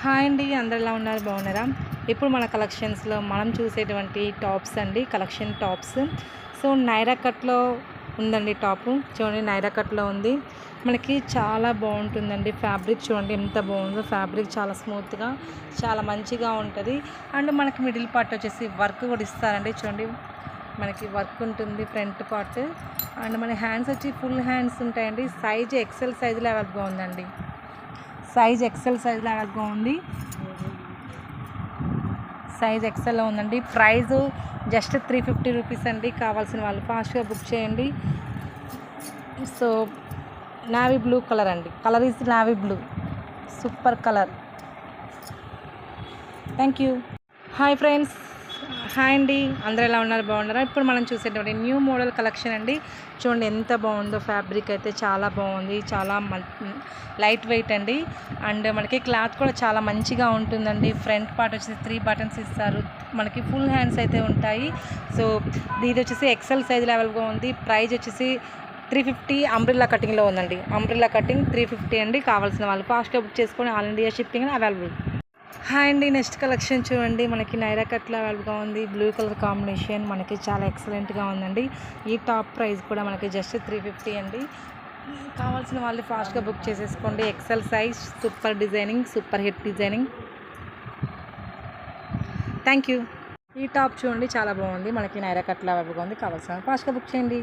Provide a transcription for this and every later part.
Hi అండి, అందరు ఎలా ఉన్నారు? బాగున్నారా? ఇప్పుడు మన కలెక్షన్స్లో మనం చూసేటువంటి టాప్స్ అండి, కలెక్షన్ టాప్స్. సో నైరా కట్లో ఉందండి టాపు. చూడండి, నైరా కట్లో ఉంది. మనకి చాలా బాగుంటుందండి. ఫ్యాబ్రిక్ చూడండి ఎంత బాగుందో. ఫ్యాబ్రిక్ చాలా స్మూత్గా, చాలా మంచిగా ఉంటుంది. అండ్ మనకి మిడిల్ పార్ట్ వచ్చేసి వర్క్ కూడా ఇస్తారండి. చూడండి, మనకి వర్క్ ఉంటుంది ఫ్రంట్ పార్ట్. అండ్ మన హ్యాండ్స్ వచ్చి ఫుల్ హ్యాండ్స్ ఉంటాయండి. సైజ్ ఎక్సెల్ సైజులో అవైలబుల్గా ఉందండి. సైజ్ ఎక్సెల్ సైజులో అవైలబుల్గా ఉంది. సైజ్ ఎక్సెల్లో ఉందండి. ప్రైస్ జస్ట్ 350 రూపీస్ అండి. కావాల్సిన వాళ్ళు ఫాస్ట్గా బుక్ చేయండి. సో నావీ బ్లూ కలర్ అండి. Colour is navy blue. Super colour. Thank you. Hi friends, hi అండి, అందరూ ఎలా ఉన్నారు? బాగున్నారా? ఇప్పుడు మనం చూసేటువంటి న్యూ మోడల్ కలెక్షన్ అండి. చూడండి ఎంత బాగుందో. ఫ్యాబ్రిక్ అయితే చాలా బాగుంది. చాలా లైట్ వెయిట్ అండి. అండ్ మనకి క్లాత్ కూడా చాలా మంచిగా ఉంటుందండి. ఫ్రంట్ పార్ట్ వచ్చేసి 3 బటన్స్ ఇస్తారు. మనకి ఫుల్ హ్యాండ్స్ అయితే ఉంటాయి. సో ఇది వచ్చేసి ఎక్సెల్ సైజ్ లెవెల్గా ఉంది. ప్రైస్ వచ్చేసి 350. అంబ్రిల్లా కటింగ్లో ఉందండి. అంబ్రిల్లా కటింగ్ 350 అండి. కావాల్సిన వాళ్ళు ఫాస్ట్గా బుక్ చేసుకొని all India shipping available. Hi అండి, నెక్స్ట్ కలెక్షన్ చూడండి. మనకి నైరా కట్లో అవైలబుల్గా ఉంది. బ్లూ కలర్ కాంబినేషన్ మనకి చాలా ఎక్సలెంట్గా ఉందండి. ఈ టాప్ ప్రైస్ కూడా మనకి జస్ట్ 350 అండి. కావాల్సిన వాళ్ళు ఫాస్ట్గా బుక్ చేసేసుకోండి. XL size, super designing, super hit designing. Thank you. ఈ టాప్ చూడండి చాలా బాగుంది. మనకి నైరా కట్లో అవైలబుల్గా ఉంది. కావాల్సిన వాళ్ళు ఫాస్ట్గా బుక్ చేయండి.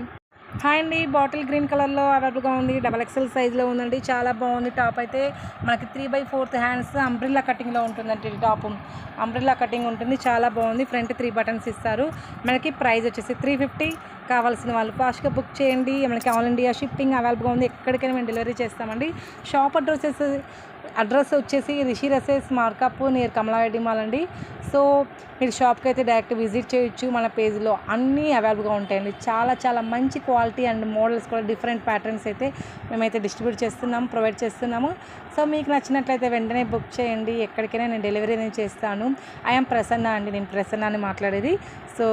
హాయ్ అండి, బాటిల్ గ్రీన్ కలర్లో అవైలబుల్గా ఉంది. XXL సైజ్లో ఉందండి. చాలా బాగుంది టాప్ అయితే. మనకి 3/4 హ్యాండ్స్ అంబ్రిల్లా కటింగ్లో ఉంటుందండి. టాప్ అంబ్రిల్లా కటింగ్ ఉంటుంది. చాలా బాగుంది. ఫ్రంట్ 3 బటన్స్ ఇస్తారు. మనకి ప్రైస్ వచ్చేసి 350. కావాల్సిన వాళ్ళు ఫాస్ట్గా బుక్ చేయండి. మనకి ఆల్ ఇండియా షిప్పింగ్ అవైలబుల్గా ఉంది. ఎక్కడికైనా మేము డెలివరీ చేస్తామండి. షాప్ అడ్రస్ వచ్చేసి రిషి రసెస్ మార్కప్ నియర్ కమలారెడ్డి మాల్ అండి. సో మీరు షాప్కి అయితే డైరెక్ట్ విజిట్ చేయొచ్చు. మన పేజ్లో అన్నీ అవైలబుల్గా ఉంటాయండి. చాలా చాలా మంచి క్వాలిటీ అండ్ మోడల్స్ కూడా డిఫరెంట్ ప్యాటర్న్స్ అయితే మేమైతే డిస్ట్రిబ్యూట్ చేస్తున్నాము, ప్రొవైడ్ చేస్తున్నాము. సో మీకు నచ్చినట్లయితే వెంటనే బుక్ చేయండి. ఎక్కడికైనా నేను డెలివరీ అనేది చేస్తాను. ఐఎమ్ ప్రసన్న అండి, నేను ప్రసన్న అని మాట్లాడేది. సో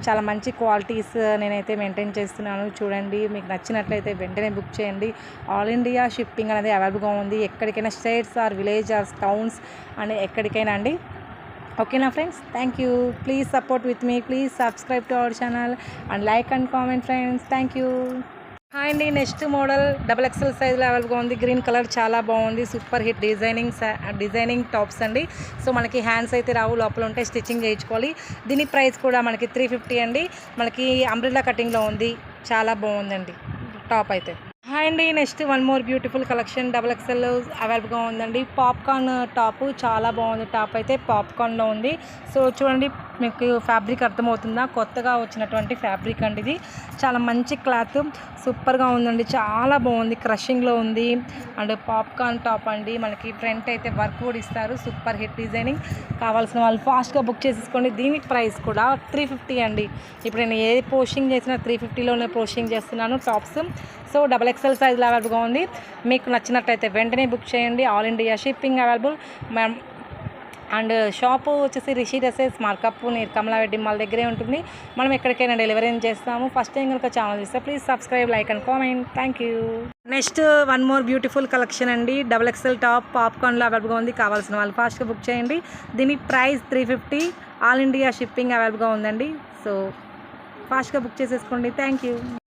చాలా మంచి క్వాలిటీస్ నేనైతే మెయింటైన్ చేస్తున్నాను. చూడండి, మీకు నచ్చినట్లయితే వెంటనే బుక్ చేయండి. ఆల్ ఇండియా షిప్పింగ్ అనేది అవైలబుల్గా ఉంది. ఎక్కడికైనా states or village or towns అని ఎక్కడికైనా అండి. ఓకేనా friends? Thank you. Please support with me. Please subscribe to our channel and like and comment friends. Thank you. Hi అండి, నెక్స్ట్ మోడల్ XXL సైజ్లో అవైలబుల్గా ఉంది. గ్రీన్ కలర్ చాలా బాగుంది. సూపర్ హిట్ డిజైనింగ్ టాప్స్ అండి. సో మనకి హ్యాండ్స్ అయితే రావు, లోపల ఉంటే స్టిచ్చింగ్ చేయించుకోవాలి. దీని ప్రైస్ కూడా మనకి 350 అండి. మనకి అంబ్రిల్లా కటింగ్లో ఉంది. చాలా బాగుందండి టాప్ అయితే. హాయ్ అండి, next one more beautiful collection XXL అవైలబుల్గా ఉందండి. పాప్కార్న్ టాపు చాలా బాగుంది. టాప్ అయితే పాప్కార్న్లో ఉంది. సో చూడండి, మీకు ఫ్యాబ్రిక్ అర్థమవుతుందా? కొత్తగా వచ్చినటువంటి ఫ్యాబ్రిక్ అండి ఇది. చాలా మంచి క్లాత్, సూపర్గా ఉందండి. చాలా బాగుంది. క్రషింగ్లో ఉంది. అండ్ పాప్కార్న్ టాప్ అండి. మనకి ఫ్రంట్ అయితే వర్క్ కూడా ఇస్తారు. Super hit designing. కావాల్సిన వాళ్ళు ఫాస్ట్గా బుక్ చేసేసుకోండి. దీనికి ప్రైస్ కూడా 350 అండి. ఇప్పుడు నేను ఏ పోస్టింగ్ చేసినా 350లోనే పోస్టింగ్ చేస్తున్నాను టాప్స్. సో XXL సైజ్లో అవైలబుల్గా ఉంది. మీకు నచ్చినట్లయితే వెంటనే బుక్ చేయండి. All India shipping available. And shop వచ్చేసి రిషి రసెస్ మార్కప్ నియర్ కమలారెడ్డి మాల్ దగ్గరే ఉంటుంది. మనం ఎక్కడికైనా డెలివరీ చేస్తాము. ఫస్ట్ టైం కనుక ఛానల్ చూస్తే please subscribe, like and comment. Thank you. Next one more beautiful collection అండి. XXL టాప్ పాప్కార్న్లో అవైలబుల్గా ఉంది. కావాల్సిన వాళ్ళు ఫాస్ట్గా బుక్ చేయండి. దీని ప్రైస్ 350. ఆల్ ఇండియా షిప్పింగ్ అవైలబుల్గా ఉందండి. సో ఫాస్ట్గా బుక్ చేసేసుకోండి. Thank you.